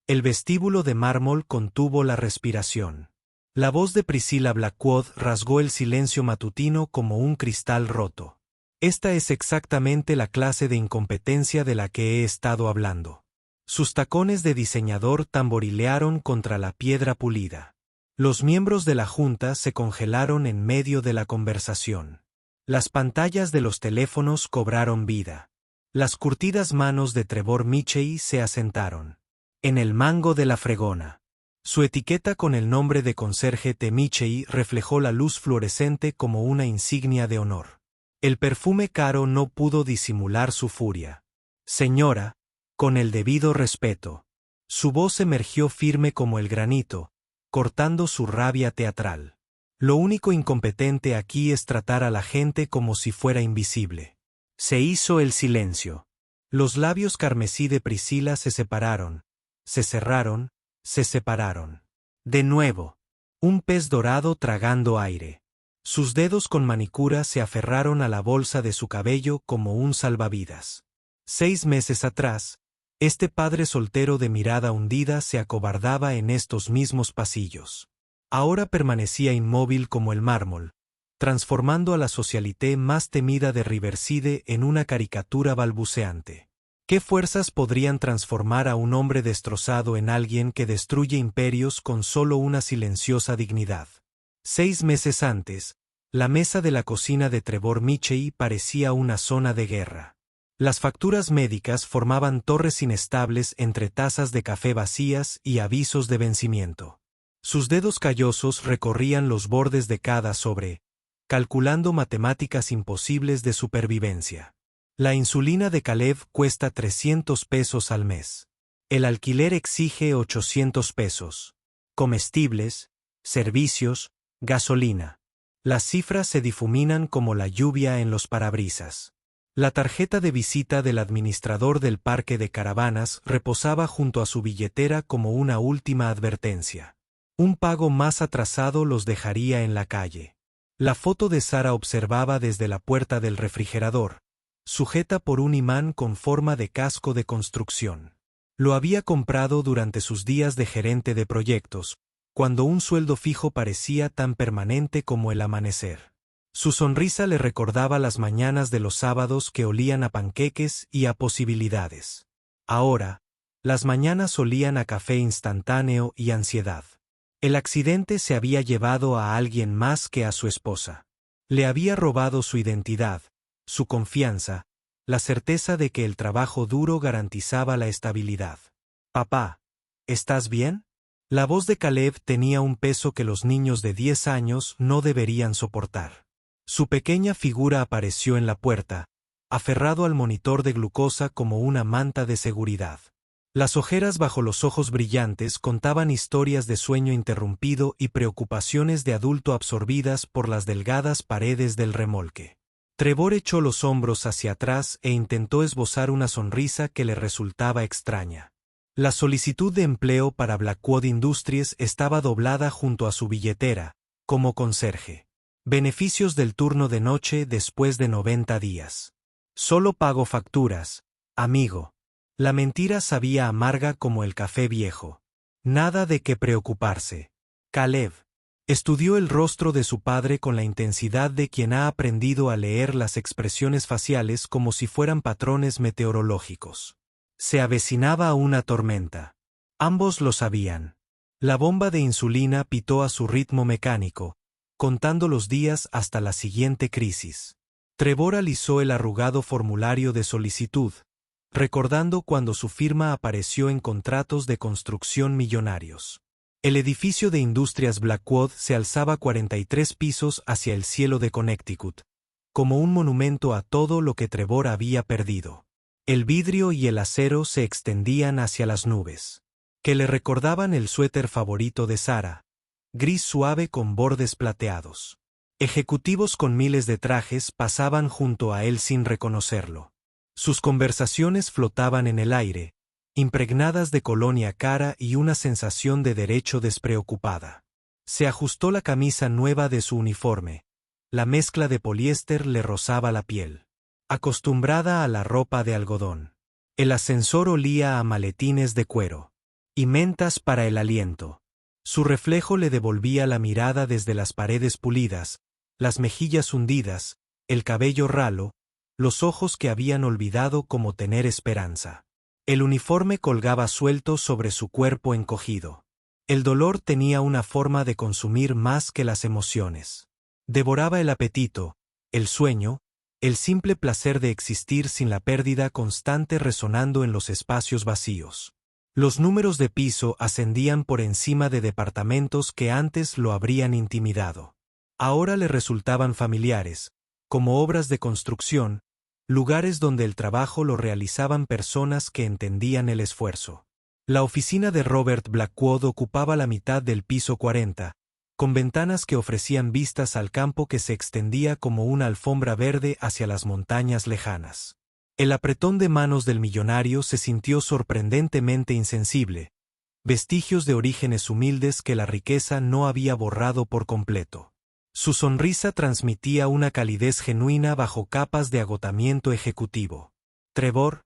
El vestíbulo de mármol contuvo la respiración. La voz de Priscilla Blackwood rasgó el silencio matutino como un cristal roto. Esta es exactamente la clase de incompetencia de la que he estado hablando. Sus tacones de diseñador tamborilearon contra la piedra pulida. Los miembros de la junta se congelaron en medio de la conversación. Las pantallas de los teléfonos cobraron vida. Las curtidas manos de Trevor Michey se asentaron en el mango de la fregona. Su etiqueta con el nombre de conserje T. Michey reflejó la luz fluorescente como una insignia de honor. El perfume caro no pudo disimular su furia. Señora, con el debido respeto. Su voz emergió firme como el granito, cortando su rabia teatral. Lo único incompetente aquí es tratar a la gente como si fuera invisible. Se hizo el silencio. Los labios carmesí de Priscilla se separaron, se cerraron, se separaron. De nuevo. Un pez dorado tragando aire. Sus dedos con manicura se aferraron a la bolsa de su cabello como un salvavidas. 6 meses atrás, este padre soltero de mirada hundida se acobardaba en estos mismos pasillos. Ahora permanecía inmóvil como el mármol, transformando a la socialité más temida de Riverside en una caricatura balbuceante. ¿Qué fuerzas podrían transformar a un hombre destrozado en alguien que destruye imperios con solo una silenciosa dignidad? 6 meses antes, la mesa de la cocina de Trevor Michey parecía una zona de guerra. Las facturas médicas formaban torres inestables entre tazas de café vacías y avisos de vencimiento. Sus dedos callosos recorrían los bordes de cada sobre, calculando matemáticas imposibles de supervivencia. La insulina de Caleb cuesta $300 al mes. El alquiler exige $800. Comestibles, servicios, gasolina. Las cifras se difuminan como la lluvia en los parabrisas. La tarjeta de visita del administrador del parque de caravanas reposaba junto a su billetera como una última advertencia. Un pago más atrasado los dejaría en la calle. La foto de Sara observaba desde la puerta del refrigerador, sujeta por un imán con forma de casco de construcción. Lo había comprado durante sus días de gerente de proyectos, cuando un sueldo fijo parecía tan permanente como el amanecer. Su sonrisa le recordaba las mañanas de los sábados que olían a panqueques y a posibilidades. Ahora, las mañanas olían a café instantáneo y ansiedad. El accidente se había llevado a alguien más que a su esposa. Le había robado su identidad, su confianza, la certeza de que el trabajo duro garantizaba la estabilidad. «Papá, ¿estás bien?» La voz de Caleb tenía un peso que los niños de 10 años no deberían soportar. Su pequeña figura apareció en la puerta, aferrado al monitor de glucosa como una manta de seguridad. Las ojeras bajo los ojos brillantes contaban historias de sueño interrumpido y preocupaciones de adulto absorbidas por las delgadas paredes del remolque. Trevor echó los hombros hacia atrás e intentó esbozar una sonrisa que le resultaba extraña. La solicitud de empleo para Blackwood Industries estaba doblada junto a su billetera, como conserje. Beneficios del turno de noche después de 90 días. Solo pago facturas, amigo. La mentira sabía amarga como el café viejo. Nada de qué preocuparse. Caleb estudió el rostro de su padre con la intensidad de quien ha aprendido a leer las expresiones faciales como si fueran patrones meteorológicos. Se avecinaba una tormenta. Ambos lo sabían. La bomba de insulina pitó a su ritmo mecánico, contando los días hasta la siguiente crisis. Trevor alisó el arrugado formulario de solicitud, recordando cuando su firma apareció en contratos de construcción millonarios. El edificio de Industrias Blackwood se alzaba 43 pisos hacia el cielo de Connecticut, como un monumento a todo lo que Trevor había perdido. El vidrio y el acero se extendían hacia las nubes, que le recordaban el suéter favorito de Sara, gris suave con bordes plateados. Ejecutivos con miles de trajes pasaban junto a él sin reconocerlo. Sus conversaciones flotaban en el aire, impregnadas de colonia cara y una sensación de derecho despreocupada. Se ajustó la camisa nueva de su uniforme. La mezcla de poliéster le rozaba la piel. Acostumbrada a la ropa de algodón. El ascensor olía a maletines de cuero. y mentas para el aliento. Su reflejo le devolvía la mirada desde las paredes pulidas, las mejillas hundidas, el cabello ralo, los ojos que habían olvidado cómo tener esperanza. El uniforme colgaba suelto sobre su cuerpo encogido. El dolor tenía una forma de consumir más que las emociones. Devoraba el apetito, el sueño, el simple placer de existir sin la pérdida constante resonando en los espacios vacíos. Los números de piso ascendían por encima de departamentos que antes lo habrían intimidado. Ahora le resultaban familiares, como obras de construcción, lugares donde el trabajo lo realizaban personas que entendían el esfuerzo. La oficina de Robert Blackwood ocupaba la mitad del piso 40, con ventanas que ofrecían vistas al campo que se extendía como una alfombra verde hacia las montañas lejanas. El apretón de manos del millonario se sintió sorprendentemente insensible, vestigios de orígenes humildes que la riqueza no había borrado por completo. Su sonrisa transmitía una calidez genuina bajo capas de agotamiento ejecutivo. Trevor,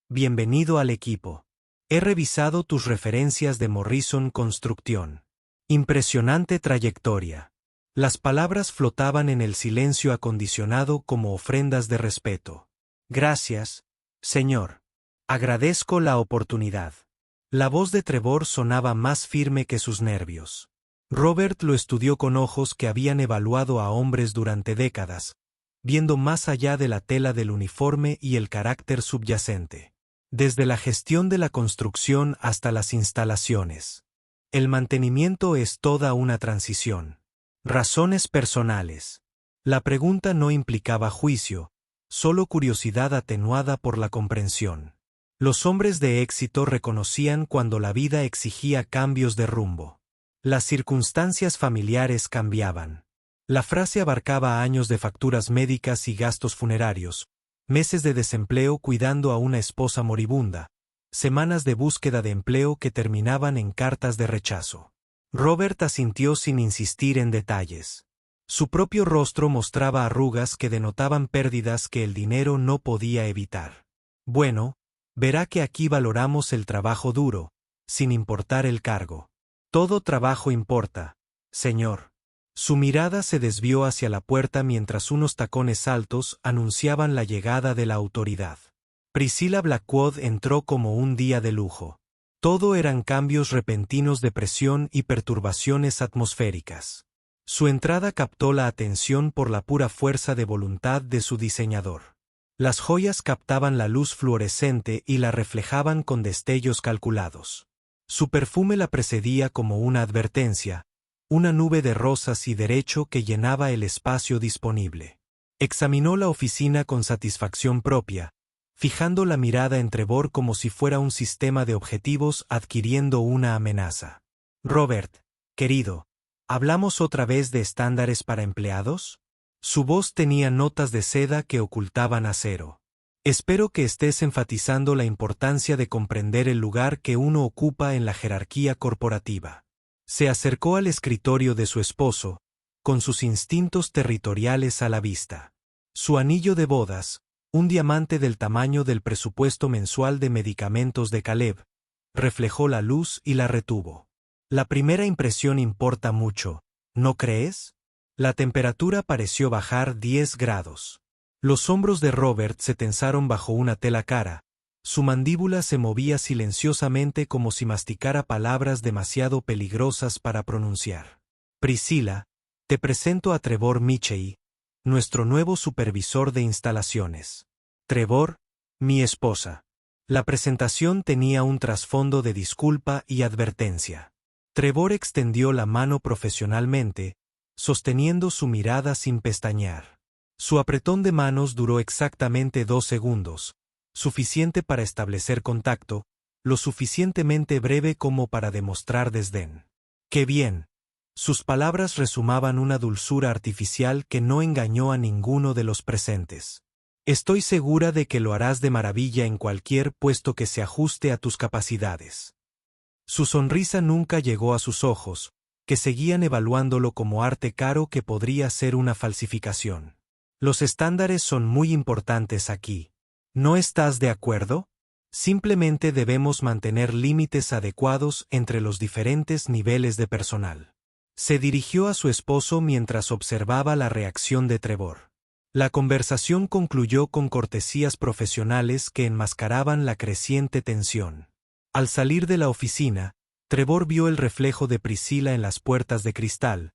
bienvenido al equipo. He revisado tus referencias de Morrison Construction. Impresionante trayectoria. Las palabras flotaban en el silencio acondicionado como ofrendas de respeto. Gracias, señor. Agradezco la oportunidad. La voz de Trevor sonaba más firme que sus nervios. Robert lo estudió con ojos que habían evaluado a hombres durante décadas, viendo más allá de la tela del uniforme y el carácter subyacente. Desde la gestión de la construcción hasta las instalaciones. El mantenimiento es toda una transición. Razones personales. La pregunta no implicaba juicio, solo curiosidad atenuada por la comprensión. Los hombres de éxito reconocían cuando la vida exigía cambios de rumbo. Las circunstancias familiares cambiaban. La frase abarcaba años de facturas médicas y gastos funerarios, meses de desempleo cuidando a una esposa moribunda, semanas de búsqueda de empleo que terminaban en cartas de rechazo. Robert asintió sin insistir en detalles. Su propio rostro mostraba arrugas que denotaban pérdidas que el dinero no podía evitar. Bueno, verá que aquí valoramos el trabajo duro, sin importar el cargo. Todo trabajo importa, señor. Su mirada se desvió hacia la puerta mientras unos tacones altos anunciaban la llegada de la autoridad. Priscilla Blackwood entró como un día de lujo. Todo eran cambios repentinos de presión y perturbaciones atmosféricas. Su entrada captó la atención por la pura fuerza de voluntad de su diseñador. Las joyas captaban la luz fluorescente y la reflejaban con destellos calculados. Su perfume la precedía como una advertencia, una nube de rosas y derecho que llenaba el espacio disponible. Examinó la oficina con satisfacción propia, fijando la mirada en Trevor como si fuera un sistema de objetivos adquiriendo una amenaza. Robert, querido, ¿hablamos otra vez de estándares para empleados? Su voz tenía notas de seda que ocultaban acero. Espero que estés enfatizando la importancia de comprender el lugar que uno ocupa en la jerarquía corporativa. Se acercó al escritorio de su esposo, con sus instintos territoriales a la vista. Su anillo de bodas, un diamante del tamaño del presupuesto mensual de medicamentos de Caleb, reflejó la luz y la retuvo. La primera impresión importa mucho, ¿no crees? La temperatura pareció bajar 10 grados. Los hombros de Robert se tensaron bajo una tela cara, su mandíbula se movía silenciosamente como si masticara palabras demasiado peligrosas para pronunciar. Priscilla, te presento a Trevor Mitchell, nuestro nuevo supervisor de instalaciones. Trevor, mi esposa. La presentación tenía un trasfondo de disculpa y advertencia. Trevor extendió la mano profesionalmente, sosteniendo su mirada sin pestañear. Su apretón de manos duró exactamente 2 segundos, suficiente para establecer contacto, lo suficientemente breve como para demostrar desdén. ¡Qué bien! Sus palabras resumaban una dulzura artificial que no engañó a ninguno de los presentes. Estoy segura de que lo harás de maravilla en cualquier puesto que se ajuste a tus capacidades. Su sonrisa nunca llegó a sus ojos, que seguían evaluándolo como arte caro que podría ser una falsificación. Los estándares son muy importantes aquí. ¿No estás de acuerdo? Simplemente debemos mantener límites adecuados entre los diferentes niveles de personal. Se dirigió a su esposo mientras observaba la reacción de Trevor. La conversación concluyó con cortesías profesionales que enmascaraban la creciente tensión. Al salir de la oficina, Trevor vio el reflejo de Priscilla en las puertas de cristal,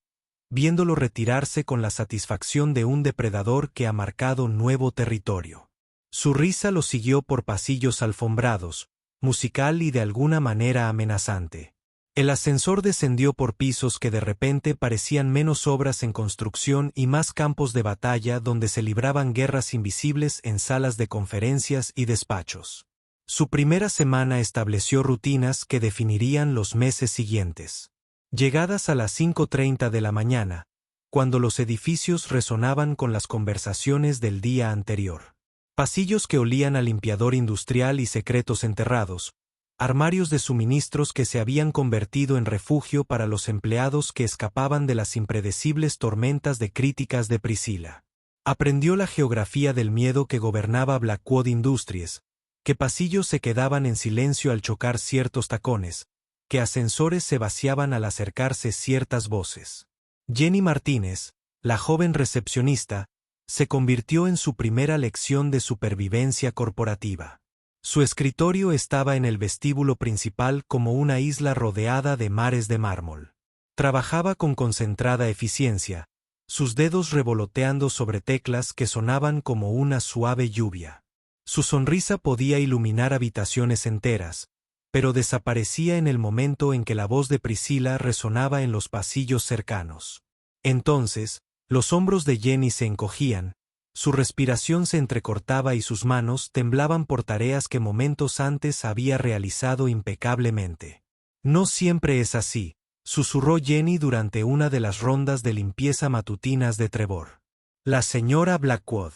viéndolo retirarse con la satisfacción de un depredador que ha marcado nuevo territorio. Su risa lo siguió por pasillos alfombrados, musical y de alguna manera amenazante. El ascensor descendió por pisos que de repente parecían menos obras en construcción y más campos de batalla donde se libraban guerras invisibles en salas de conferencias y despachos. Su primera semana estableció rutinas que definirían los meses siguientes. Llegadas a las 5:30 de la mañana, cuando los edificios resonaban con las conversaciones del día anterior. Pasillos que olían a limpiador industrial y secretos enterrados, armarios de suministros que se habían convertido en refugio para los empleados que escapaban de las impredecibles tormentas de críticas de Priscilla. Aprendió la geografía del miedo que gobernaba Blackwood Industries, que pasillos se quedaban en silencio al chocar ciertos tacones, que ascensores se vaciaban al acercarse ciertas voces. Jenny Martínez, la joven recepcionista, se convirtió en su primera lección de supervivencia corporativa. Su escritorio estaba en el vestíbulo principal como una isla rodeada de mares de mármol. Trabajaba con concentrada eficiencia, sus dedos revoloteando sobre teclas que sonaban como una suave lluvia. Su sonrisa podía iluminar habitaciones enteras, pero desaparecía en el momento en que la voz de Priscilla resonaba en los pasillos cercanos. Entonces, los hombros de Jenny se encogían, su respiración se entrecortaba y sus manos temblaban por tareas que momentos antes había realizado impecablemente. No siempre es así, susurró Jenny durante una de las rondas de limpieza matutinas de Trevor. La señora Blackwood.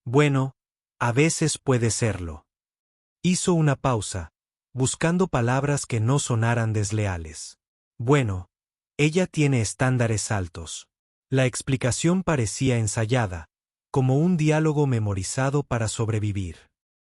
Bueno, a veces puede serlo. Hizo una pausa, buscando palabras que no sonaran desleales. Bueno, ella tiene estándares altos. La explicación parecía ensayada, como un diálogo memorizado para sobrevivir.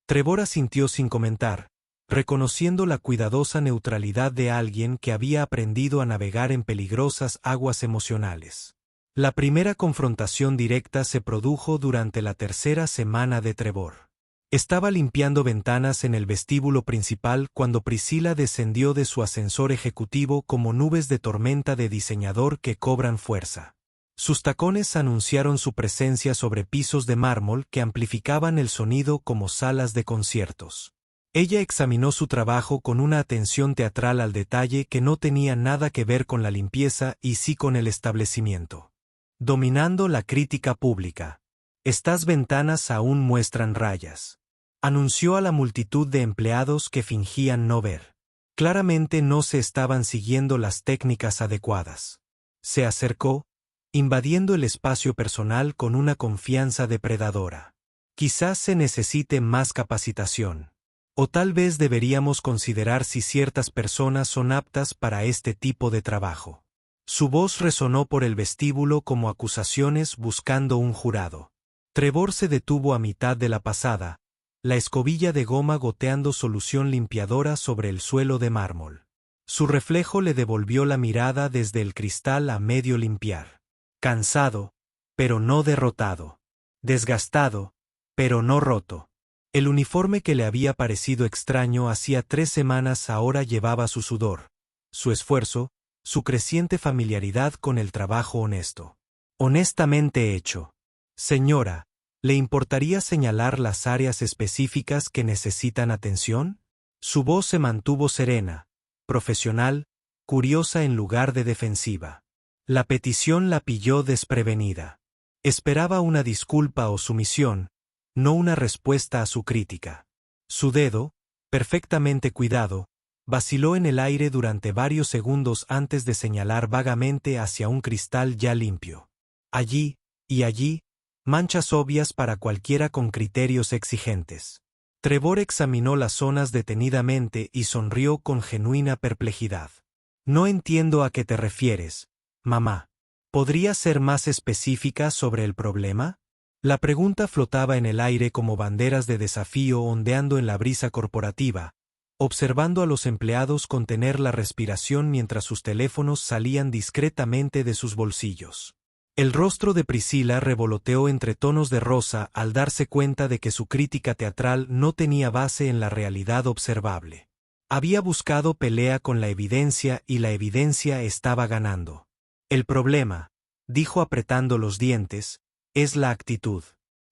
Trevor asintió sin comentar, reconociendo la cuidadosa neutralidad de alguien que había aprendido a navegar en peligrosas aguas emocionales. La primera confrontación directa se produjo durante la tercera semana de Trevor. Estaba limpiando ventanas en el vestíbulo principal cuando Priscilla descendió de su ascensor ejecutivo como nubes de tormenta de diseñador que cobran fuerza. Sus tacones anunciaron su presencia sobre pisos de mármol que amplificaban el sonido como salas de conciertos. Ella examinó su trabajo con una atención teatral al detalle que no tenía nada que ver con la limpieza y sí con el establecimiento. Dominando la crítica pública. Estas ventanas aún muestran rayas. Anunció a la multitud de empleados que fingían no ver. Claramente no se estaban siguiendo las técnicas adecuadas. Se acercó, invadiendo el espacio personal con una confianza depredadora. Quizás se necesite más capacitación. O tal vez deberíamos considerar si ciertas personas son aptas para este tipo de trabajo. Su voz resonó por el vestíbulo como acusaciones buscando un jurado. Trevor se detuvo a mitad de la pasada, la escobilla de goma goteando solución limpiadora sobre el suelo de mármol. Su reflejo le devolvió la mirada desde el cristal a medio limpiar. Cansado, pero no derrotado. Desgastado, pero no roto. El uniforme que le había parecido extraño hacía 3 semanas ahora llevaba su sudor, su esfuerzo, su creciente familiaridad con el trabajo honesto. Honestamente hecho. Señora, ¿le importaría señalar las áreas específicas que necesitan atención? Su voz se mantuvo serena, profesional, curiosa en lugar de defensiva. La petición la pilló desprevenida. Esperaba una disculpa o sumisión, no una respuesta a su crítica. Su dedo, perfectamente cuidado, vaciló en el aire durante varios segundos antes de señalar vagamente hacia un cristal ya limpio. Allí, y allí, manchas obvias para cualquiera con criterios exigentes. Trevor examinó las zonas detenidamente y sonrió con genuina perplejidad. No entiendo a qué te refieres, mamá. ¿Podría ser más específica sobre el problema? La pregunta flotaba en el aire como banderas de desafío ondeando en la brisa corporativa, observando a los empleados contener la respiración mientras sus teléfonos salían discretamente de sus bolsillos. El rostro de Priscila revoloteó entre tonos de rosa al darse cuenta de que su crítica teatral no tenía base en la realidad observable. Había buscado pelea con la evidencia y la evidencia estaba ganando. El problema, dijo apretando los dientes, es la actitud.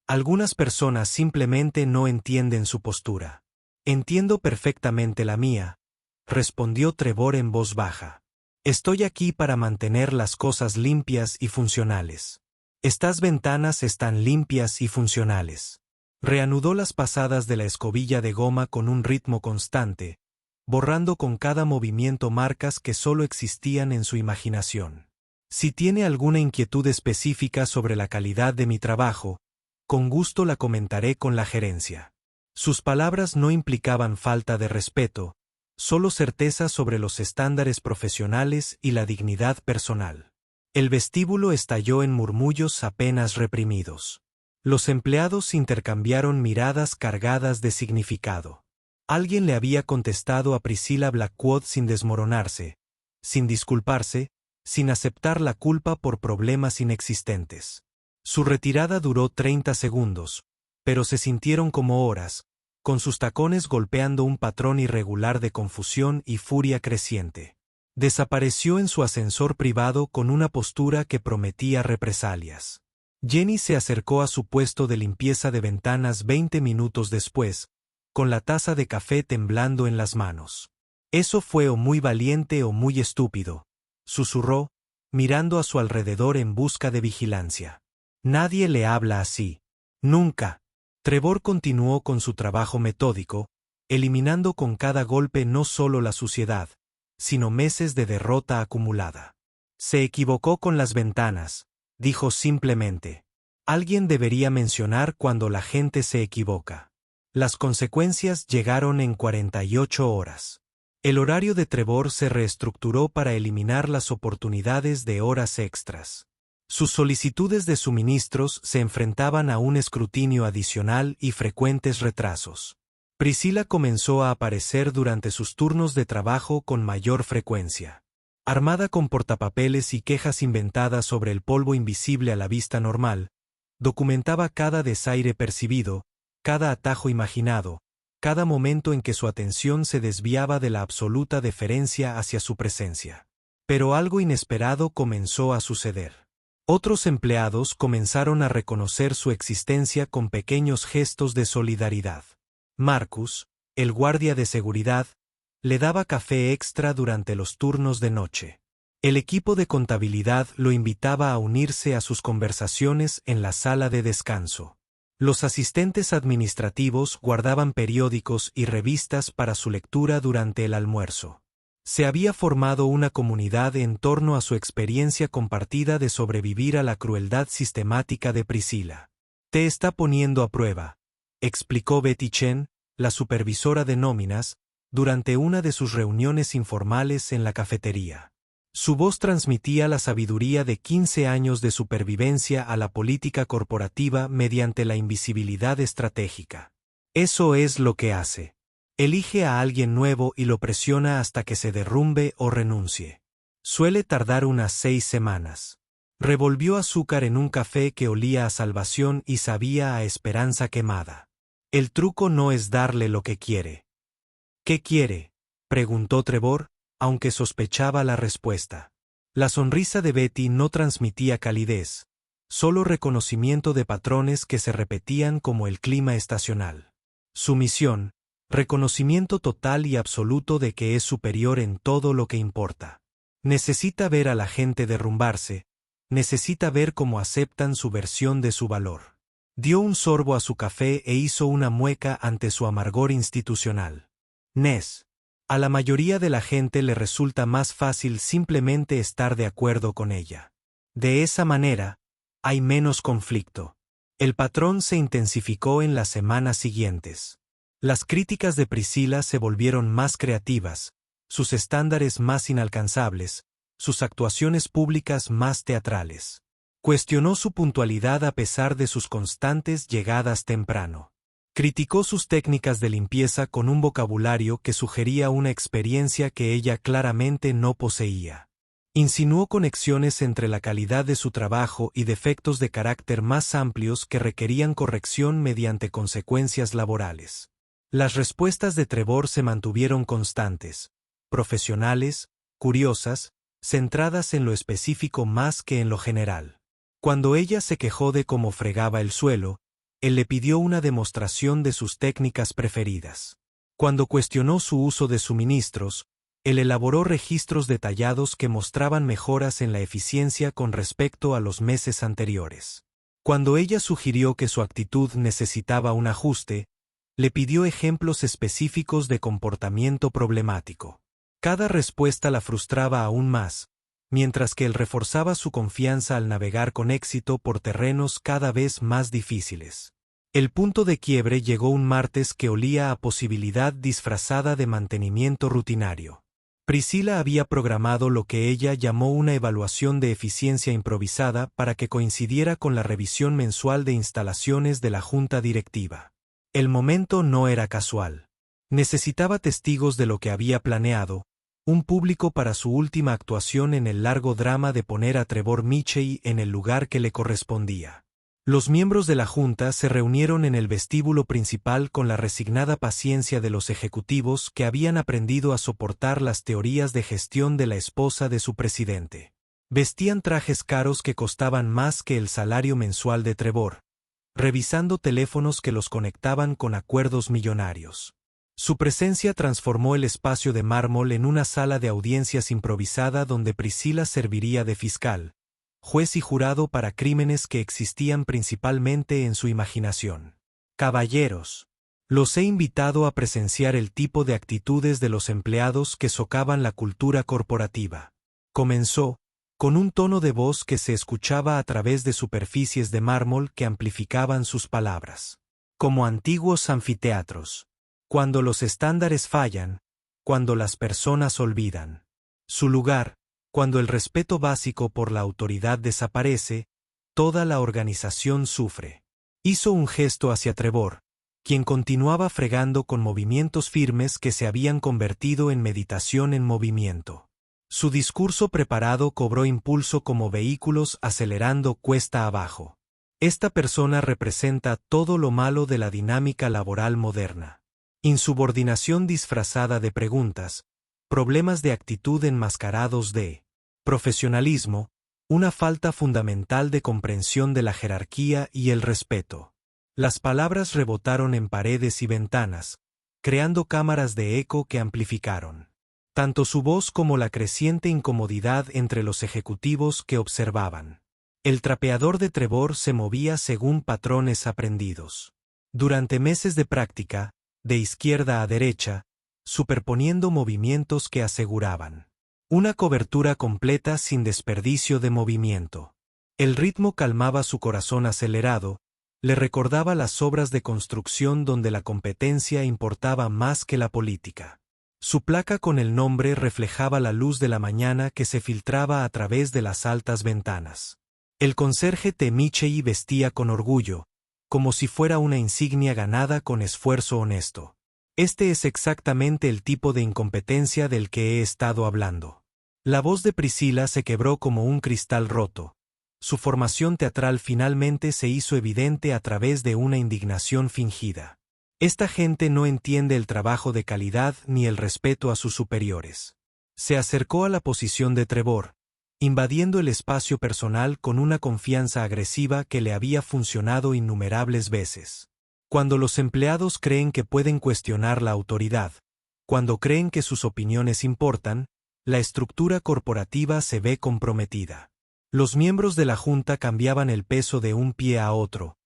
Algunas personas simplemente no entienden su postura. Entiendo perfectamente la mía, respondió Trevor en voz baja. Estoy aquí para mantener las cosas limpias y funcionales. Estas ventanas están limpias y funcionales. Reanudó las pasadas de la escobilla de goma con un ritmo constante, borrando con cada movimiento marcas que solo existían en su imaginación. Si tiene alguna inquietud específica sobre la calidad de mi trabajo, con gusto la comentaré con la gerencia. Sus palabras no implicaban falta de respeto, solo certeza sobre los estándares profesionales y la dignidad personal. El vestíbulo estalló en murmullos apenas reprimidos. Los empleados intercambiaron miradas cargadas de significado. Alguien le había contestado a Priscilla Blackwood sin desmoronarse, sin disculparse, sin aceptar la culpa por problemas inexistentes. Su retirada duró 30 segundos, pero se sintieron como horas, con sus tacones golpeando un patrón irregular de confusión y furia creciente. Desapareció en su ascensor privado con una postura que prometía represalias. Jenny se acercó a su puesto de limpieza de ventanas 20 minutos después, con la taza de café temblando en las manos. Eso fue o muy valiente o muy estúpido, susurró, mirando a su alrededor en busca de vigilancia. Nadie le habla así. Nunca. Trevor continuó con su trabajo metódico, eliminando con cada golpe no solo la suciedad, sino meses de derrota acumulada. Se equivocó con las ventanas, dijo simplemente. Alguien debería mencionar cuando la gente se equivoca. Las consecuencias llegaron en 48 horas. El horario de Trevor se reestructuró para eliminar las oportunidades de horas extras. Sus solicitudes de suministros se enfrentaban a un escrutinio adicional y frecuentes retrasos. Priscilla comenzó a aparecer durante sus turnos de trabajo con mayor frecuencia. Armada con portapapeles y quejas inventadas sobre el polvo invisible a la vista normal, documentaba cada desaire percibido, cada atajo imaginado, cada momento en que su atención se desviaba de la absoluta deferencia hacia su presencia. Pero algo inesperado comenzó a suceder. Otros empleados comenzaron a reconocer su existencia con pequeños gestos de solidaridad. Marcus, el guardia de seguridad, le daba café extra durante los turnos de noche. El equipo de contabilidad lo invitaba a unirse a sus conversaciones en la sala de descanso. Los asistentes administrativos guardaban periódicos y revistas para su lectura durante el almuerzo. Se había formado una comunidad en torno a su experiencia compartida de sobrevivir a la crueldad sistemática de Priscilla. Te está poniendo a prueba, explicó Betty Chen, la supervisora de nóminas, durante una de sus reuniones informales en la cafetería. Su voz transmitía la sabiduría de 15 años de supervivencia a la política corporativa mediante la invisibilidad estratégica. Eso es lo que hace. Elige a alguien nuevo y lo presiona hasta que se derrumbe o renuncie. Suele tardar unas 6 semanas. Revolvió azúcar en un café que olía a salvación y sabía a esperanza quemada. El truco no es darle lo que quiere. ¿Qué quiere?, preguntó Trevor, aunque sospechaba la respuesta. La sonrisa de Betty no transmitía calidez, solo reconocimiento de patrones que se repetían como el clima estacional. Sumisión, reconocimiento total y absoluto de que es superior en todo lo que importa. Necesita ver a la gente derrumbarse, necesita ver cómo aceptan su versión de su valor. Dio un sorbo a su café e hizo una mueca ante su amargor institucional. Ness. A la mayoría de la gente le resulta más fácil simplemente estar de acuerdo con ella. De esa manera, hay menos conflicto. El patrón se intensificó en las semanas siguientes. Las críticas de Priscilla se volvieron más creativas, sus estándares más inalcanzables, sus actuaciones públicas más teatrales. Cuestionó su puntualidad a pesar de sus constantes llegadas temprano. Criticó sus técnicas de limpieza con un vocabulario que sugería una experiencia que ella claramente no poseía. Insinuó conexiones entre la calidad de su trabajo y defectos de carácter más amplios que requerían corrección mediante consecuencias laborales. Las respuestas de Trevor se mantuvieron constantes, profesionales, curiosas, centradas en lo específico más que en lo general. Cuando ella se quejó de cómo fregaba el suelo, él le pidió una demostración de sus técnicas preferidas. Cuando cuestionó su uso de suministros, él elaboró registros detallados que mostraban mejoras en la eficiencia con respecto a los meses anteriores. Cuando ella sugirió que su actitud necesitaba un ajuste, le pidió ejemplos específicos de comportamiento problemático. Cada respuesta la frustraba aún más, mientras que él reforzaba su confianza al navegar con éxito por terrenos cada vez más difíciles. El punto de quiebre llegó un martes que olía a posibilidad disfrazada de mantenimiento rutinario. Priscilla había programado lo que ella llamó una evaluación de eficiencia improvisada para que coincidiera con la revisión mensual de instalaciones de la junta directiva. El momento no era casual. Necesitaba testigos de lo que había planeado, un público para su última actuación en el largo drama de poner a Trevor Mitchell en el lugar que le correspondía. Los miembros de la junta se reunieron en el vestíbulo principal con la resignada paciencia de los ejecutivos que habían aprendido a soportar las teorías de gestión de la esposa de su presidente. Vestían trajes caros que costaban más que el salario mensual de Trevor, revisando teléfonos que los conectaban con acuerdos millonarios. Su presencia transformó el espacio de mármol en una sala de audiencias improvisada donde Priscilla serviría de fiscal, juez y jurado para crímenes que existían principalmente en su imaginación. Caballeros, los he invitado a presenciar el tipo de actitudes de los empleados que socavan la cultura corporativa. Comenzó, con un tono de voz que se escuchaba a través de superficies de mármol que amplificaban sus palabras. Como antiguos anfiteatros. Cuando los estándares fallan, cuando las personas olvidan su lugar, cuando el respeto básico por la autoridad desaparece, toda la organización sufre. Hizo un gesto hacia Trevor, quien continuaba fregando con movimientos firmes que se habían convertido en meditación en movimiento. Su discurso preparado cobró impulso como vehículos acelerando cuesta abajo. Esta persona representa todo lo malo de la dinámica laboral moderna. Insubordinación disfrazada de preguntas, problemas de actitud enmascarados de profesionalismo, una falta fundamental de comprensión de la jerarquía y el respeto. Las palabras rebotaron en paredes y ventanas, creando cámaras de eco que amplificaron tanto su voz como la creciente incomodidad entre los ejecutivos que observaban. El trapeador de Trevor se movía según patrones aprendidos. Durante meses de práctica, de izquierda a derecha, superponiendo movimientos que aseguraban una cobertura completa sin desperdicio de movimiento. El ritmo calmaba su corazón acelerado, le recordaba las obras de construcción donde la competencia importaba más que la política. Su placa con el nombre reflejaba la luz de la mañana que se filtraba a través de las altas ventanas. El conserje T. Mitchell vestía con orgullo, como si fuera una insignia ganada con esfuerzo honesto. Este es exactamente el tipo de incompetencia del que he estado hablando. La voz de Priscilla se quebró como un cristal roto. Su formación teatral finalmente se hizo evidente a través de una indignación fingida. Esta gente no entiende el trabajo de calidad ni el respeto a sus superiores. Se acercó a la posición de Trevor, invadiendo el espacio personal con una confianza agresiva que le había funcionado innumerables veces. Cuando los empleados creen que pueden cuestionar la autoridad, cuando creen que sus opiniones importan, la estructura corporativa se ve comprometida. Los miembros de la junta cambiaban el peso de un pie a otro,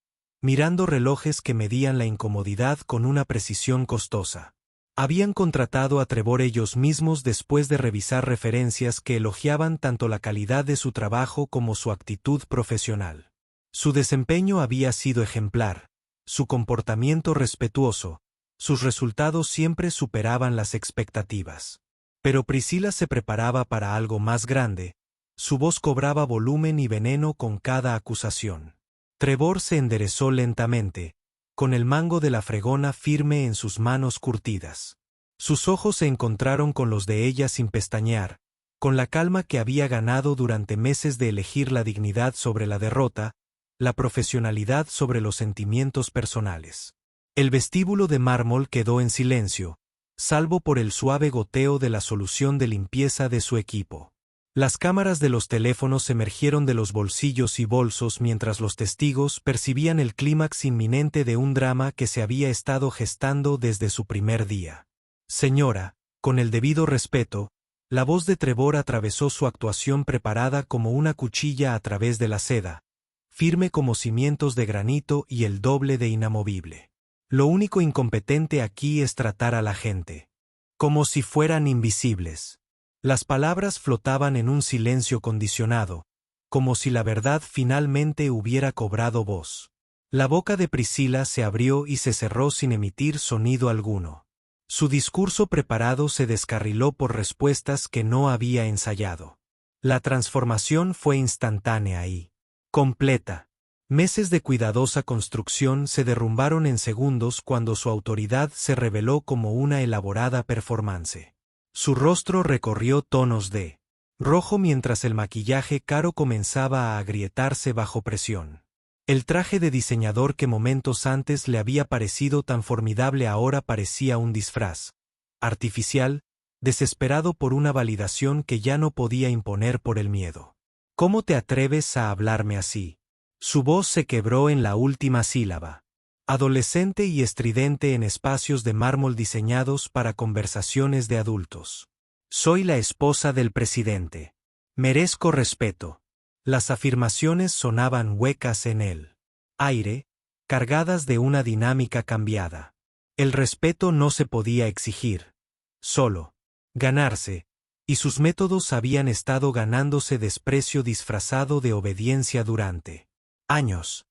mirando relojes que medían la incomodidad con una precisión costosa. Habían contratado a Trevor ellos mismos después de revisar referencias que elogiaban tanto la calidad de su trabajo como su actitud profesional. Su desempeño había sido ejemplar, su comportamiento respetuoso, sus resultados siempre superaban las expectativas. Pero Priscilla se preparaba para algo más grande, Su voz cobraba volumen y veneno con cada acusación. Trevor se enderezó lentamente, con el mango de la fregona firme en sus manos curtidas. Sus ojos se encontraron con los de ella sin pestañear, con la calma que había ganado durante meses de elegir la dignidad sobre la derrota, la profesionalidad sobre los sentimientos personales. El vestíbulo de mármol quedó en silencio, salvo por el suave goteo de la solución de limpieza de su equipo. Las cámaras de los teléfonos emergieron de los bolsillos y bolsos mientras los testigos percibían el clímax inminente de un drama que se había estado gestando desde su primer día. Señora, con el debido respeto, la voz de Trevor atravesó su actuación preparada como una cuchilla a través de la seda, firme como cimientos de granito y el doble de inamovible. Lo único incompetente aquí es tratar a la gente como si fueran invisibles. Las palabras flotaban en un silencio condicionado, como si la verdad finalmente hubiera cobrado voz. La boca de Priscilla se abrió y se cerró sin emitir sonido alguno. Su discurso preparado se descarriló por respuestas que no había ensayado. La transformación fue instantánea y completa. Meses de cuidadosa construcción se derrumbaron en segundos cuando su autoridad se reveló como una elaborada performance. Su rostro recorrió tonos de rojo mientras el maquillaje caro comenzaba a agrietarse bajo presión. El traje de diseñador que momentos antes le había parecido tan formidable ahora parecía un disfraz artificial, desesperado por una validación que ya no podía imponer por el miedo. ¿Cómo te atreves a hablarme así? Su voz se quebró en la última sílaba, adolescente y estridente en espacios de mármol diseñados para conversaciones de adultos. Soy la esposa del presidente. Merezco respeto. Las afirmaciones sonaban huecas en el aire, cargadas de una dinámica cambiada. El respeto no se podía exigir, solo ganarse, y sus métodos habían estado ganándose desprecio disfrazado de obediencia durante años.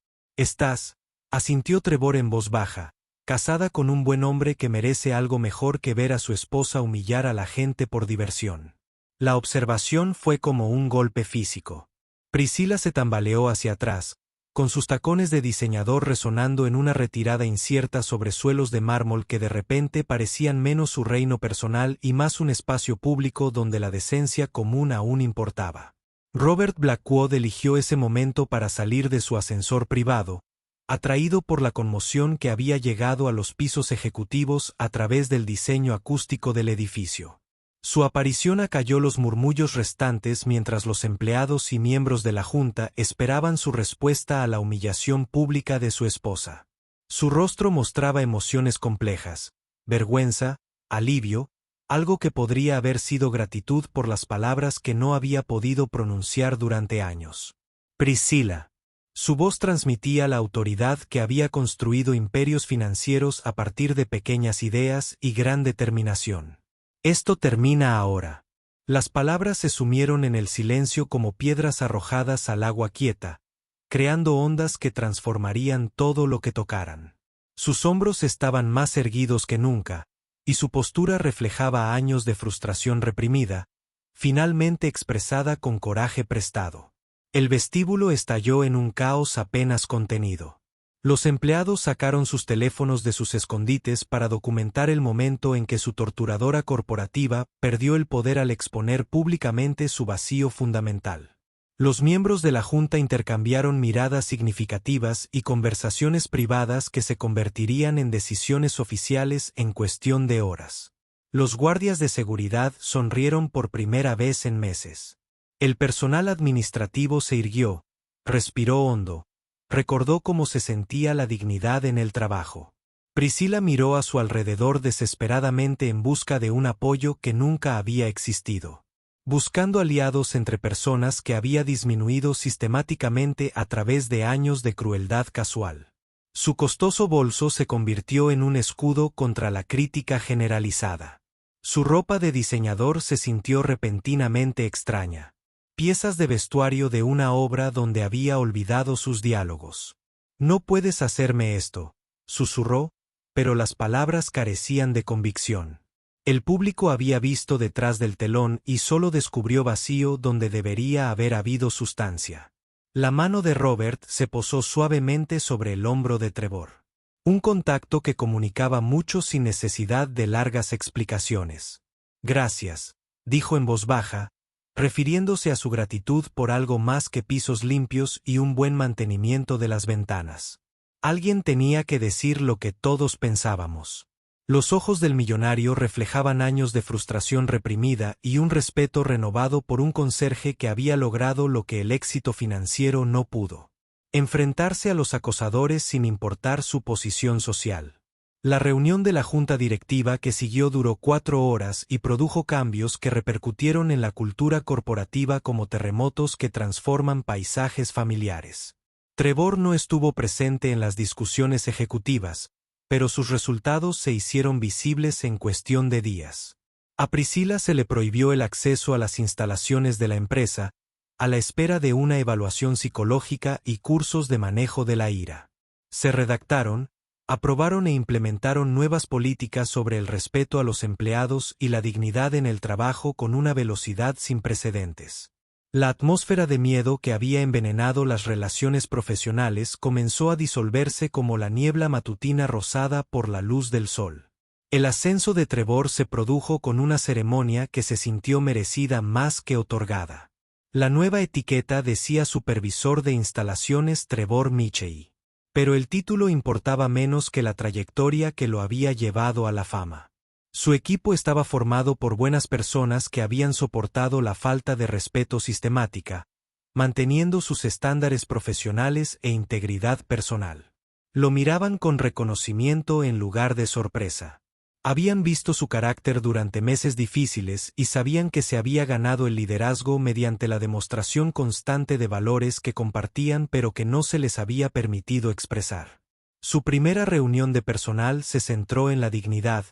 Asintió Trevor en voz baja, casada con un buen hombre que merece algo mejor que ver a su esposa humillar a la gente por diversión. La observación fue como un golpe físico. Priscilla se tambaleó hacia atrás, con sus tacones de diseñador resonando en una retirada incierta sobre suelos de mármol que de repente parecían menos su reino personal y más un espacio público donde la decencia común aún importaba. Robert Blackwood eligió ese momento para salir de su ascensor privado, atraído por la conmoción que había llegado a los pisos ejecutivos a través del diseño acústico del edificio. Su aparición acalló los murmullos restantes mientras los empleados y miembros de la Junta esperaban su respuesta a la humillación pública de su esposa. Su rostro mostraba emociones complejas, vergüenza, alivio, algo que podría haber sido gratitud por las palabras que no había podido pronunciar durante años. Priscilla. Su voz transmitía la autoridad que había construido imperios financieros a partir de pequeñas ideas y gran determinación. Esto termina ahora. Las palabras se sumieron en el silencio como piedras arrojadas al agua quieta, creando ondas que transformarían todo lo que tocaran. Sus hombros estaban más erguidos que nunca, y su postura reflejaba años de frustración reprimida, finalmente expresada con coraje prestado. El vestíbulo estalló en un caos apenas contenido. Los empleados sacaron sus teléfonos de sus escondites para documentar el momento en que su torturadora corporativa perdió el poder al exponer públicamente su vacío fundamental. Los miembros de la Junta intercambiaron miradas significativas y conversaciones privadas que se convertirían en decisiones oficiales en cuestión de horas. Los guardias de seguridad sonrieron por primera vez en meses. El personal administrativo se irguió, respiró hondo. Recordó cómo se sentía la dignidad en el trabajo. Priscilla miró a su alrededor desesperadamente en busca de un apoyo que nunca había existido. Buscando aliados entre personas que había disminuido sistemáticamente a través de años de crueldad casual. Su costoso bolso se convirtió en un escudo contra la crítica generalizada. Su ropa de diseñador se sintió repentinamente extraña. Piezas de vestuario de una obra donde había olvidado sus diálogos. No puedes hacerme esto, susurró, pero las palabras carecían de convicción. El público había visto detrás del telón y solo descubrió vacío donde debería haber habido sustancia. La mano de Robert se posó suavemente sobre el hombro de Trevor. Un contacto que comunicaba mucho sin necesidad de largas explicaciones. Gracias, dijo en voz baja, refiriéndose a su gratitud por algo más que pisos limpios y un buen mantenimiento de las ventanas. Alguien tenía que decir lo que todos pensábamos. Los ojos del millonario reflejaban años de frustración reprimida y un respeto renovado por un conserje que había logrado lo que el éxito financiero no pudo: enfrentarse a los acosadores sin importar su posición social. La reunión de la junta directiva que siguió duró 4 horas y produjo cambios que repercutieron en la cultura corporativa como terremotos que transforman paisajes familiares. Trevor no estuvo presente en las discusiones ejecutivas, pero sus resultados se hicieron visibles en cuestión de días. A Priscilla se le prohibió el acceso a las instalaciones de la empresa, a la espera de una evaluación psicológica y cursos de manejo de la ira. Se redactaron, aprobaron e implementaron nuevas políticas sobre el respeto a los empleados y la dignidad en el trabajo con una velocidad sin precedentes. La atmósfera de miedo que había envenenado las relaciones profesionales comenzó a disolverse como la niebla matutina rozada por la luz del sol. El ascenso de Trevor se produjo con una ceremonia que se sintió merecida más que otorgada. La nueva etiqueta decía Supervisor de Instalaciones Trevor Michey. Pero el título importaba menos que la trayectoria que lo había llevado a la fama. Su equipo estaba formado por buenas personas que habían soportado la falta de respeto sistemática, manteniendo sus estándares profesionales e integridad personal. Lo miraban con reconocimiento en lugar de sorpresa. Habían visto su carácter durante meses difíciles y sabían que se había ganado el liderazgo mediante la demostración constante de valores que compartían pero que no se les había permitido expresar. Su primera reunión de personal se centró en la dignidad,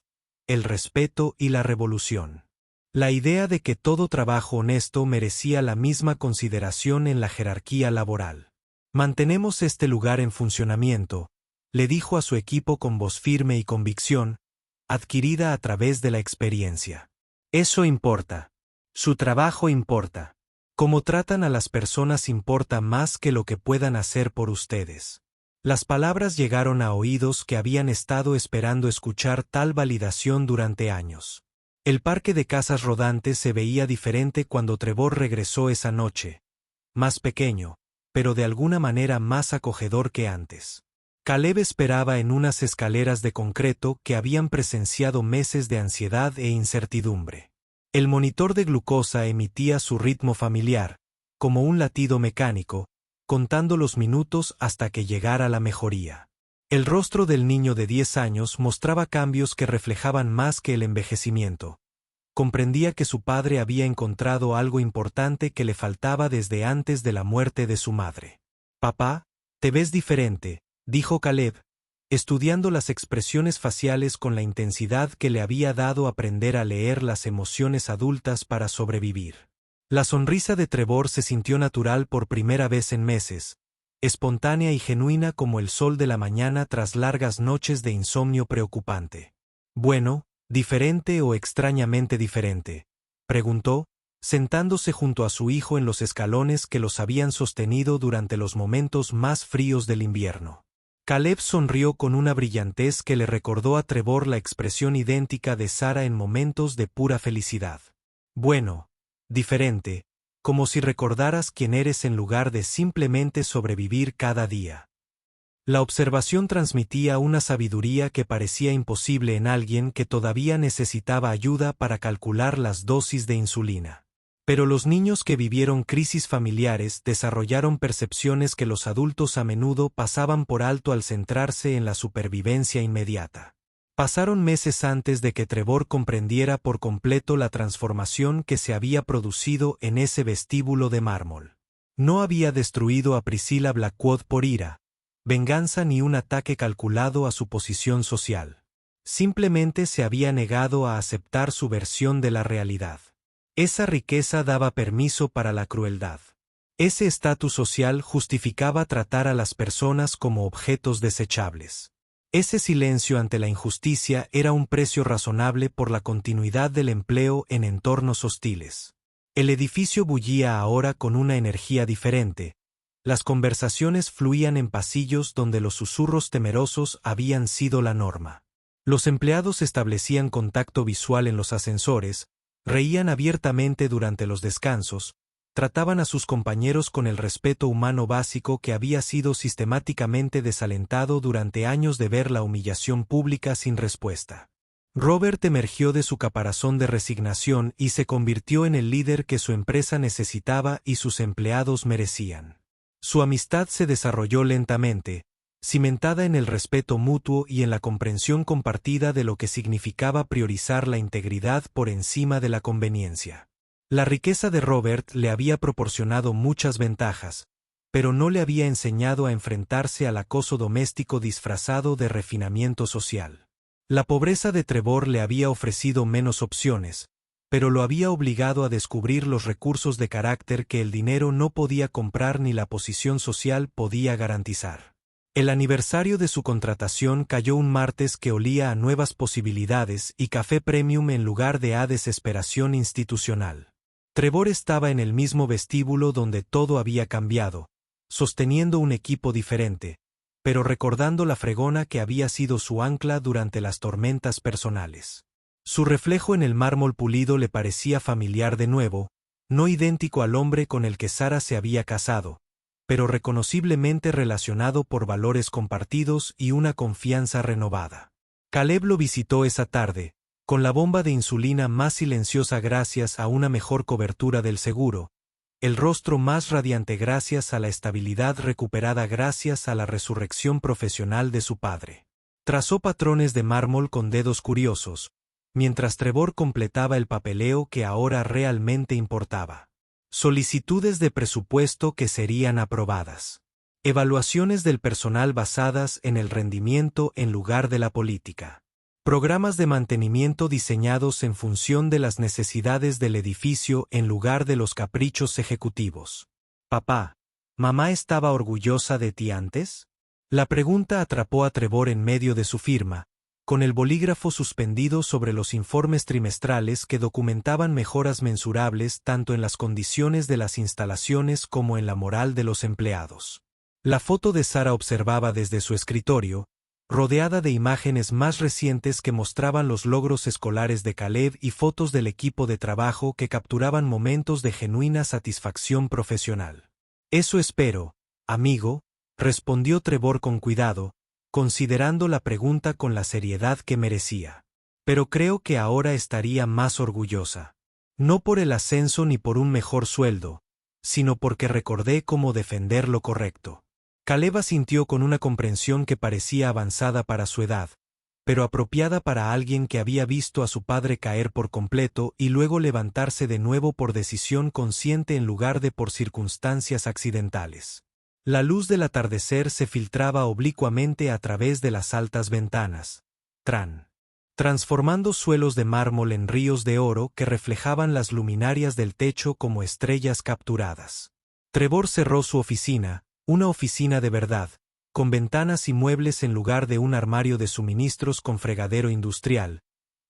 el respeto y la revolución. La idea de que todo trabajo honesto merecía la misma consideración en la jerarquía laboral. «Mantenemos este lugar en funcionamiento», le dijo a su equipo con voz firme y convicción, adquirida a través de la experiencia. Eso importa. Su trabajo importa. Cómo tratan a las personas importa más que lo que puedan hacer por ustedes. Las palabras llegaron a oídos que habían estado esperando escuchar tal validación durante años. El parque de casas rodantes se veía diferente cuando Trevor regresó esa noche. Más pequeño, pero de alguna manera más acogedor que antes. Caleb esperaba en unas escaleras de concreto que habían presenciado meses de ansiedad e incertidumbre. El monitor de glucosa emitía su ritmo familiar, como un latido mecánico, contando los minutos hasta que llegara la mejoría. El rostro del niño de 10 años mostraba cambios que reflejaban más que el envejecimiento. Comprendía que su padre había encontrado algo importante que le faltaba desde antes de la muerte de su madre. «Papá, te ves diferente», dijo Caleb, estudiando las expresiones faciales con la intensidad que le había dado aprender a leer las emociones adultas para sobrevivir. La sonrisa de Trevor se sintió natural por primera vez en meses, espontánea y genuina como el sol de la mañana tras largas noches de insomnio preocupante. «Bueno, ¿diferente o extrañamente diferente?», preguntó, sentándose junto a su hijo en los escalones que los habían sostenido durante los momentos más fríos del invierno. Caleb sonrió con una brillantez que le recordó a Trevor la expresión idéntica de Sara en momentos de pura felicidad. «Bueno, diferente, como si recordaras quién eres en lugar de simplemente sobrevivir cada día». La observación transmitía una sabiduría que parecía imposible en alguien que todavía necesitaba ayuda para calcular las dosis de insulina. Pero los niños que vivieron crisis familiares desarrollaron percepciones que los adultos a menudo pasaban por alto al centrarse en la supervivencia inmediata. Pasaron meses antes de que Trevor comprendiera por completo la transformación que se había producido en ese vestíbulo de mármol. No había destruido a Priscilla Blackwood por ira, venganza ni un ataque calculado a su posición social. Simplemente se había negado a aceptar su versión de la realidad. Esa riqueza daba permiso para la crueldad. Ese estatus social justificaba tratar a las personas como objetos desechables. Ese silencio ante la injusticia era un precio razonable por la continuidad del empleo en entornos hostiles. El edificio bullía ahora con una energía diferente. Las conversaciones fluían en pasillos donde los susurros temerosos habían sido la norma. Los empleados establecían contacto visual en los ascensores, reían abiertamente durante los descansos, trataban a sus compañeros con el respeto humano básico que había sido sistemáticamente desalentado durante años de ver la humillación pública sin respuesta. Robert emergió de su caparazón de resignación y se convirtió en el líder que su empresa necesitaba y sus empleados merecían. Su amistad se desarrolló lentamente, cimentada en el respeto mutuo y en la comprensión compartida de lo que significaba priorizar la integridad por encima de la conveniencia. La riqueza de Robert le había proporcionado muchas ventajas, pero no le había enseñado a enfrentarse al acoso doméstico disfrazado de refinamiento social. La pobreza de Trevor le había ofrecido menos opciones, pero lo había obligado a descubrir los recursos de carácter que el dinero no podía comprar ni la posición social podía garantizar. El aniversario de su contratación cayó un martes que olía a nuevas posibilidades y café premium en lugar de a desesperación institucional. Trevor estaba en el mismo vestíbulo donde todo había cambiado, sosteniendo un equipo diferente, pero recordando la fregona que había sido su ancla durante las tormentas personales. Su reflejo en el mármol pulido le parecía familiar de nuevo, no idéntico al hombre con el que Sara se había casado, pero reconociblemente relacionado por valores compartidos y una confianza renovada. Caleb lo visitó esa tarde, con la bomba de insulina más silenciosa gracias a una mejor cobertura del seguro, el rostro más radiante gracias a la estabilidad recuperada gracias a la resurrección profesional de su padre. Trazó patrones de mármol con dedos curiosos, mientras Trevor completaba el papeleo que ahora realmente importaba. Solicitudes de presupuesto que serían aprobadas. Evaluaciones del personal basadas en el rendimiento en lugar de la política. Programas de mantenimiento diseñados en función de las necesidades del edificio en lugar de los caprichos ejecutivos. Papá, ¿mamá estaba orgullosa de ti antes? La pregunta atrapó a Trevor en medio de su firma, con el bolígrafo suspendido sobre los informes trimestrales que documentaban mejoras mensurables tanto en las condiciones de las instalaciones como en la moral de los empleados. La foto de Sara observaba desde su escritorio, rodeada de imágenes más recientes que mostraban los logros escolares de Caleb y fotos del equipo de trabajo que capturaban momentos de genuina satisfacción profesional. Eso espero, amigo, respondió Trevor con cuidado, considerando la pregunta con la seriedad que merecía. Pero creo que ahora estaría más orgullosa. No por el ascenso ni por un mejor sueldo, sino porque recordé cómo defender lo correcto. Caleb asintió con una comprensión que parecía avanzada para su edad, pero apropiada para alguien que había visto a su padre caer por completo y luego levantarse de nuevo por decisión consciente en lugar de por circunstancias accidentales. La luz del atardecer se filtraba oblicuamente a través de las altas ventanas, transformando suelos de mármol en ríos de oro que reflejaban las luminarias del techo como estrellas capturadas. Trevor cerró su oficina, una oficina de verdad, con ventanas y muebles en lugar de un armario de suministros con fregadero industrial,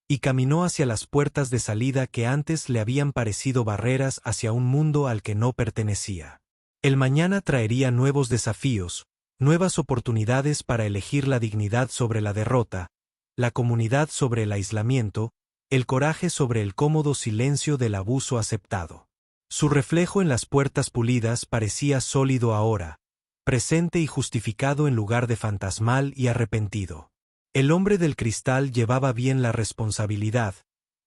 y caminó hacia las puertas de salida que antes le habían parecido barreras hacia un mundo al que no pertenecía. El mañana traería nuevos desafíos, nuevas oportunidades para elegir la dignidad sobre la derrota, la comunidad sobre el aislamiento, el coraje sobre el cómodo silencio del abuso aceptado. Su reflejo en las puertas pulidas parecía sólido ahora, presente y justificado en lugar de fantasmal y arrepentido. El hombre del cristal llevaba bien la responsabilidad,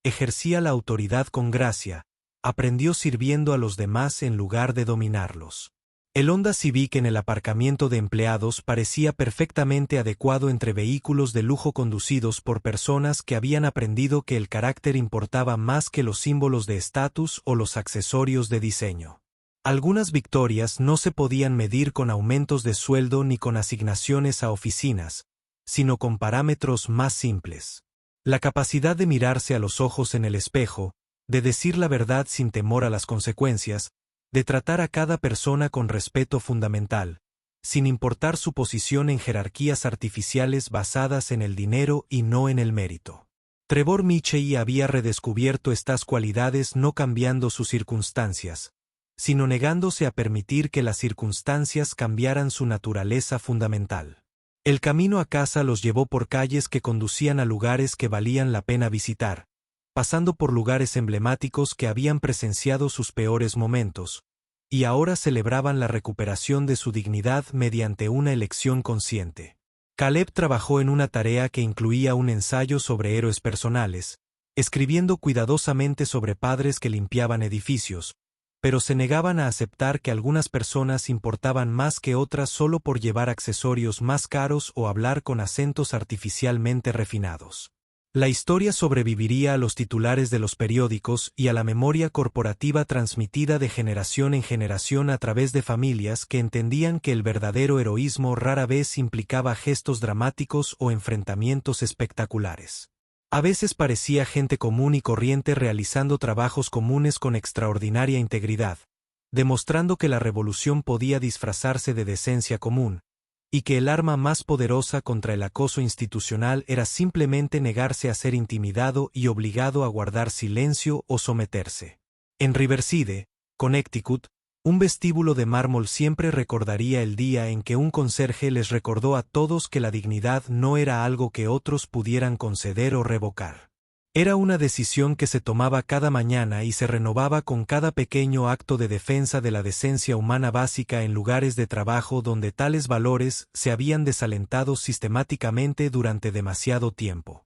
ejercía la autoridad con gracia, aprendió sirviendo a los demás en lugar de dominarlos. El Honda Civic en el aparcamiento de empleados parecía perfectamente adecuado entre vehículos de lujo conducidos por personas que habían aprendido que el carácter importaba más que los símbolos de estatus o los accesorios de diseño. Algunas victorias no se podían medir con aumentos de sueldo ni con asignaciones a oficinas, sino con parámetros más simples. La capacidad de mirarse a los ojos en el espejo, de decir la verdad sin temor a las consecuencias, de tratar a cada persona con respeto fundamental, sin importar su posición en jerarquías artificiales basadas en el dinero y no en el mérito. Trevor Mitchell había redescubierto estas cualidades no cambiando sus circunstancias, sino negándose a permitir que las circunstancias cambiaran su naturaleza fundamental. El camino a casa los llevó por calles que conducían a lugares que valían la pena visitar, pasando por lugares emblemáticos que habían presenciado sus peores momentos, y ahora celebraban la recuperación de su dignidad mediante una elección consciente. Caleb trabajó en una tarea que incluía un ensayo sobre héroes personales, escribiendo cuidadosamente sobre padres que limpiaban edificios, pero se negaban a aceptar que algunas personas importaban más que otras solo por llevar accesorios más caros o hablar con acentos artificialmente refinados. La historia sobreviviría a los titulares de los periódicos y a la memoria corporativa transmitida de generación en generación a través de familias que entendían que el verdadero heroísmo rara vez implicaba gestos dramáticos o enfrentamientos espectaculares. A veces parecía gente común y corriente realizando trabajos comunes con extraordinaria integridad, demostrando que la revolución podía disfrazarse de decencia común, y que el arma más poderosa contra el acoso institucional era simplemente negarse a ser intimidado y obligado a guardar silencio o someterse. En Riverside, Connecticut, un vestíbulo de mármol siempre recordaría el día en que un conserje les recordó a todos que la dignidad no era algo que otros pudieran conceder o revocar. Era una decisión que se tomaba cada mañana y se renovaba con cada pequeño acto de defensa de la decencia humana básica en lugares de trabajo donde tales valores se habían desalentado sistemáticamente durante demasiado tiempo.